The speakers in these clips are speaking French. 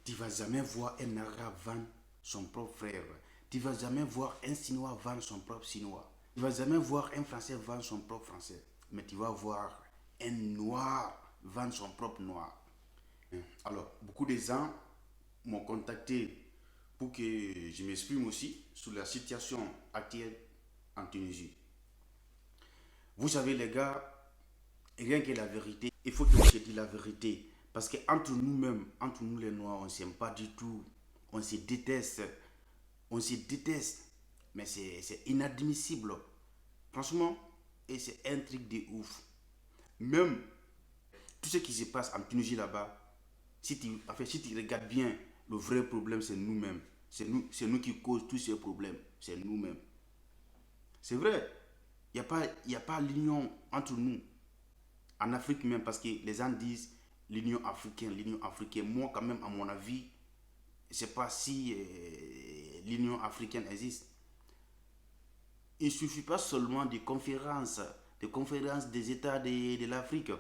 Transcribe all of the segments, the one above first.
Tu ne vas jamais voir un Arabe vendre son propre frère. Tu ne vas jamais voir un Chinois vendre son propre Chinois. Tu ne vas jamais voir un Français vendre son propre Français. Mais tu vas voir un Noir vendre son propre Noir. Alors, beaucoup de gens m'ont contacté pour que je m'exprime aussi sur la situation actuelle en Tunisie. Vous savez, les gars, rien que la vérité, il faut qu'on se dise la vérité. Parce qu'entre nous-mêmes, entre nous les Noirs, on ne s'aime pas du tout. On se déteste. On se déteste. Mais c'est inadmissible. Franchement, et c'est un truc de ouf. Même tout ce qui se passe en Tunisie là-bas, si tu regardes bien, le vrai problème c'est nous-mêmes. C'est nous qui causons tous ces problèmes. C'est nous-mêmes. C'est vrai. Il y a pas l'union entre nous. En Afrique même, parce que les gens disent l'Union africaine, l'Union africaine. Moi, quand même, à mon avis, je ne sais pas si l'Union africaine existe. Il ne suffit pas seulement des conférences des États de l'Afrique.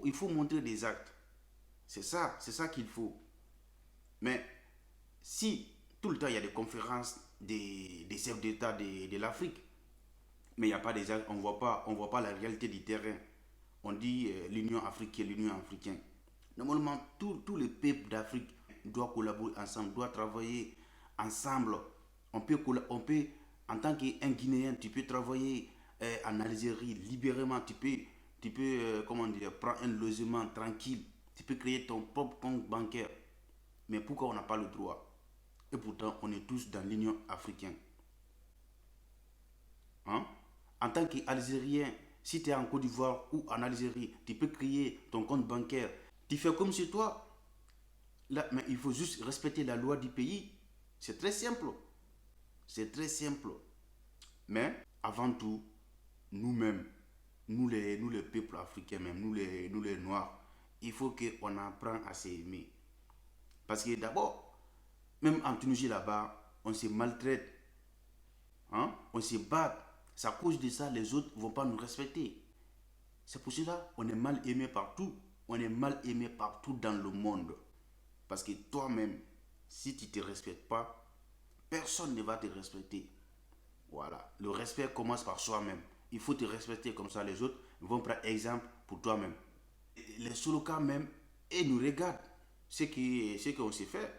Il faut montrer des actes. C'est ça qu'il faut. Mais si tout le temps il y a des conférences des chefs d'État de l'Afrique, mais il n'y a pas des actes, on voit pas la réalité du terrain. On dit l'Union africaine, l'Union africaine. Normalement, tous les peuples d'Afrique doivent collaborer ensemble, doivent travailler ensemble. On peut en tant qu'un Guinéen, tu peux travailler en Algérie librement. Tu peux comment dire, prendre un logement tranquille. Tu peux créer ton propre compte bancaire. Mais pourquoi on n'a pas le droit? Et pourtant, on est tous dans l'Union africaine. Hein? En tant qu'Algérien, si tu es en Côte d'Ivoire ou en Algérie, tu peux créer ton compte bancaire. Tu fais comme chez toi. Là, mais il faut juste respecter la loi du pays. C'est très simple. C'est très simple. Mais avant tout, nous-mêmes, nous les peuples africains, même nous les Noirs, il faut qu'on apprenne à s'aimer. Parce que d'abord, même en Tunisie là-bas, on se maltraite, hein? On se bat. C'est à cause de ça, les autres ne vont pas nous respecter. C'est pour cela qu'on est mal aimé partout. On est mal aimé partout dans le monde. Parce que toi-même, si tu ne te respectes pas, personne ne va te respecter. Voilà. Le respect commence par soi-même. Il faut te respecter comme ça. Les autres vont prendre exemple pour toi-même. Les Solokas même, et nous regardent ce qu'on sait faire.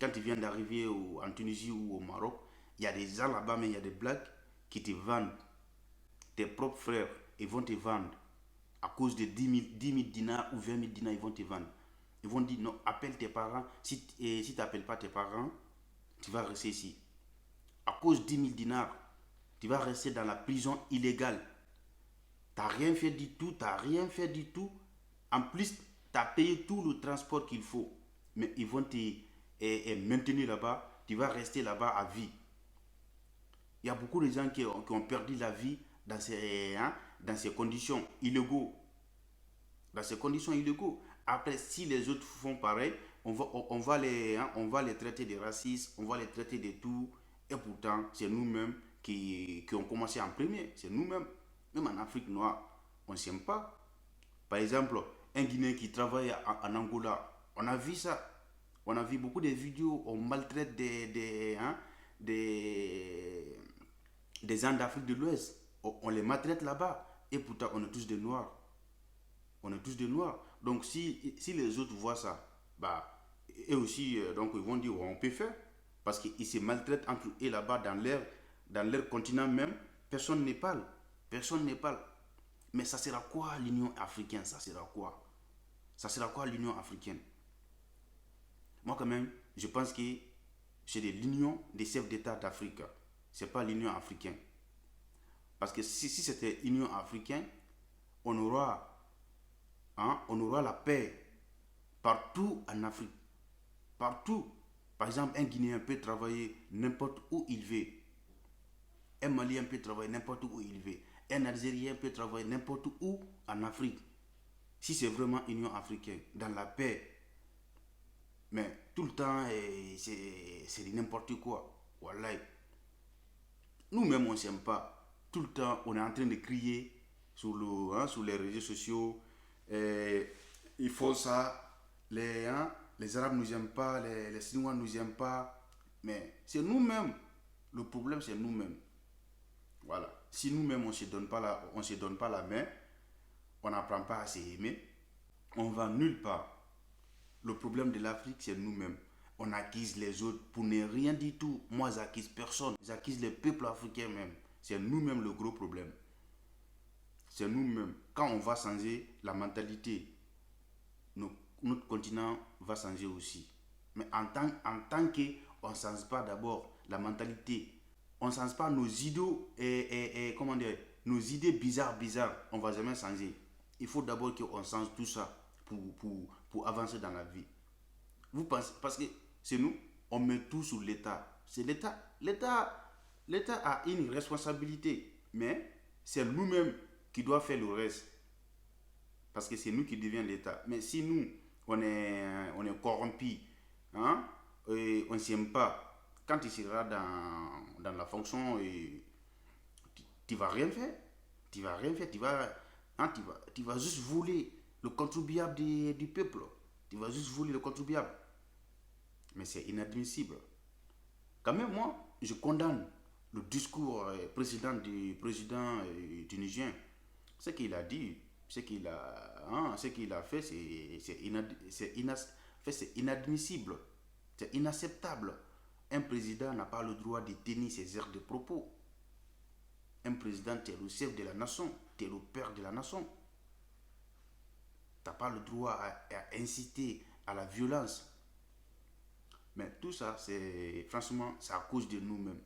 Quand tu viens d'arriver en Tunisie ou au Maroc, il y a des gens là-bas, mais il y a des blagues qui te vendent. Tes propres frères, ils vont te vendre. À cause de 10 000 dinars ou 20 000 dinars, ils vont te vendre. Ils vont dire non, appelle tes parents. Si tu n'appelles pas tes parents, tu vas rester ici. À cause de 10 000 dinars, tu vas rester dans la prison illégale. Tu n'as rien fait du tout, tu n'as rien fait du tout. En plus, tu as payé tout le transport qu'il faut. Mais ils vont te maintenir là-bas. Tu vas rester là-bas à vie. Il y a beaucoup de gens qui ont perdu la vie dans ces conditions illégaux. Dans ces conditions illégaux. Après, si les autres font pareil, on va les traiter de racistes, on va les traiter de tout. Et pourtant, c'est nous-mêmes qui ont commencé en premier. C'est nous-mêmes. Même en Afrique noire, on ne s'aime pas. Par exemple, un Guinéen qui travaille en Angola, on a vu ça. On a vu beaucoup de vidéos, on maltraite des, des gens d'Afrique de l'Ouest. On les maltraite là-bas. Et pourtant, on est tous des Noirs. On est tous des Noirs. Donc, si les autres voient ça, bah, eux aussi, donc, ils vont dire, ouais, on peut faire. Parce qu'ils se maltraitent entre eux là-bas dans leur continent même. Personne ne parle. Personne ne parle. Mais ça sera quoi l'Union africaine? Ça sera quoi? Ça sera quoi l'Union africaine? Moi, quand même, je pense que c'est de l'Union des chefs d'État d'Afrique. Ce n'est pas l'Union africaine. Parce que si c'était l'Union africaine, on aura, on aura la paix partout en Afrique. Partout. Par exemple, un Guinéen peut travailler n'importe où il veut. Un Malien peut travailler n'importe où il veut. Un Algérien peut travailler n'importe où en Afrique. Si c'est vraiment Union africaine, dans la paix. Mais tout le temps, c'est n'importe quoi. Voilà. Nous-mêmes, on ne s'aime pas. Tout le temps, on est en train de crier sur les réseaux sociaux. Ils font ça. les Arabes nous aiment pas, les Chinois nous aiment pas. Mais c'est nous-mêmes. Le problème, c'est nous-mêmes. Voilà. Si nous-mêmes, on se donne pas la main, on n'apprend pas à s'aimer, on va nulle part. Le problème de l'Afrique, c'est nous-mêmes. On accuse les autres pour ne rien du tout. Moi, j'accuse personne. J'accuse les peuples africains même. C'est nous-mêmes le gros problème. C'est nous-mêmes. Quand on va changer la mentalité, notre continent va changer aussi. Mais en tant qu'on ne change pas d'abord la mentalité, on ne change pas nos idées comment dire, nos idées bizarres, on ne va jamais changer. Il faut d'abord qu'on change tout ça pour avancer dans la vie. Vous pensez, parce que c'est nous, on met tout sur l'État. C'est l'État a une responsabilité, mais c'est nous-mêmes qui doit faire le reste. Parce que c'est nous qui devions l'État. Mais si nous, on est corrompus, hein, et on ne s'aime pas, quand tu seras dans la fonction, tu ne vas rien faire. Tu vas rien faire. Tu vas juste voler le contribuable du peuple. Tu vas juste voler le contribuable. Mais c'est inadmissible. Quand même, moi, je condamne le discours du président tunisien. Ce qu'il a dit, ce qu'il a fait, c'est inadmissible. C'est inacceptable. Un président n'a pas le droit de tenir ses airs de propos. Un président, tu es le chef de la nation, tu es le père de la nation. Tu n'as pas le droit à inciter à la violence. Mais tout ça, franchement, c'est à cause de nous-mêmes.